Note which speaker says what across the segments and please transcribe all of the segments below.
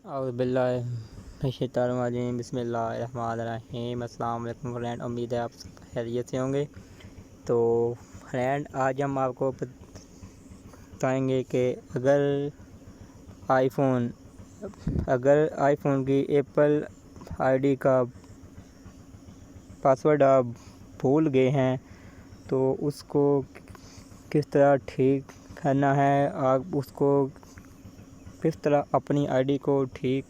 Speaker 1: औज़ुबिल्लाहिमिनश्शैतानिर्रजीम बिस्मिल्लाहिर्रहमानिर्रहीम। अस्सलाम वालेकुम फ्रेंड, उम्मीद है आप सब खैरियत से होंगे। तो फ्रेंड, आज हम आपको बताएंगे कि अगर आईफोन की एप्पल आईडी का पासवर्ड आप भूल गए हैं तो उसको किस तरह ठीक करना है, आप उसको किस तरह अपनी आईडी को ठीक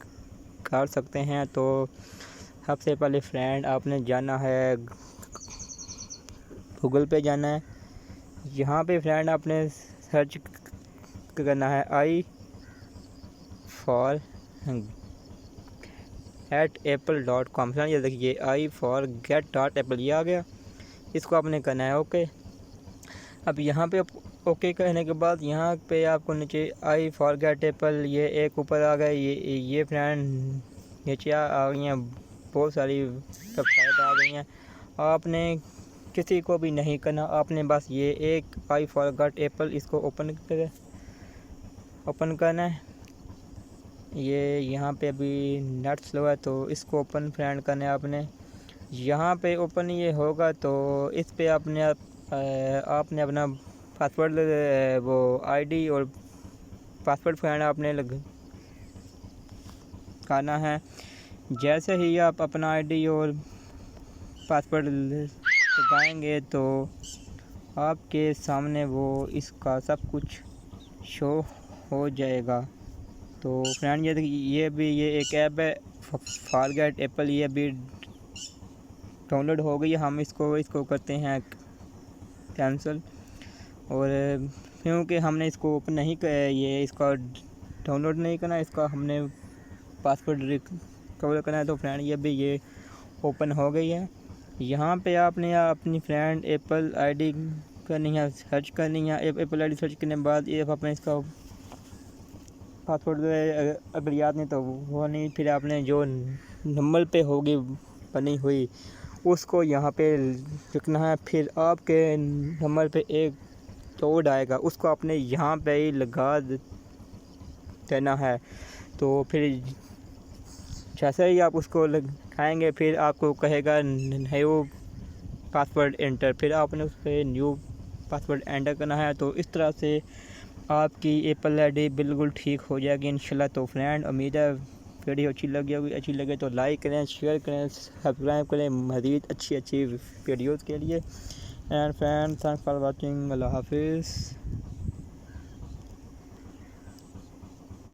Speaker 1: कर सकते हैं। तो सबसे पहले फ्रेंड, आपने जाना है गूगल पे जाना है। यहाँ पे फ्रेंड आपने सर्च करना है i4get.apple.com। फ्रेंड ये देखिए i4get.apple ये आ गया, इसको आपने करना है ओके। अब यहाँ पे ओके कहने के बाद यहाँ पे आपको नीचे i4get.apple ये एक ऊपर आ गया, ये फ्रेंड नीचे आ गई हैं, बहुत सारी वेबसाइट आ गई हैं। आपने किसी को भी नहीं करना, आपने बस ये एक i4get.apple इसको ओपन करना है। ये यहाँ पे अभी नेट स्लो है तो इसको ओपन फ्रेंड करना है आपने। यहाँ पे ओपन ये होगा तो इस पे आपने अपना पासवर्ड वो आईडी और पासवर्ड फ्रेंड आपने लगाना है। जैसे ही आप अपना आईडी और पासवर्ड लगाएंगे तो आपके सामने वो इसका सब कुछ शो हो जाएगा। तो फ्रेंड ये एक ऐप है forget.apple, ये भी डाउनलोड हो गई है। हम इसको करते हैं कैंसिल, और क्योंकि हमने इसको ओपन नहीं ये इसका डाउनलोड नहीं करना, इसका हमने पासवर्ड रिकवर करना है। तो फ्रेंड ये ओपन हो गई है। यहाँ पे आपने अपनी फ्रेंड एप्पल आईडी करनी है, सर्च करनी है। एप्पल आईडी सर्च करने के बाद ये आपने इसका पासवर्ड अगर याद नहीं तो वो नहीं, फिर आपने जो नंबर पे होगी बनी हुई उसको यहाँ पे लिखना है। फिर आपके नंबर पे एक कोड आएगा, उसको आपने यहाँ पे ही लगा देना है। तो फिर जैसे ही आप उसको लगाएंगे फिर आपको कहेगा न्यू पासवर्ड एंटर, फिर आपने उस पर न्यू पासवर्ड एंटर करना है। तो इस तरह से आपकी एप्पल आईडी बिल्कुल ठीक हो जाएगी इंशाल्लाह। तो फ्रेंड, उम्मीद है वीडियो अच्छी लगी होगी, अच्छी लगे तो लाइक करें, शेयर करें, सब्सक्राइब करें मज़ीद अच्छी वीडियोज़ के लिए। And friend, thanks for watching. अल्लाह हाफिज़।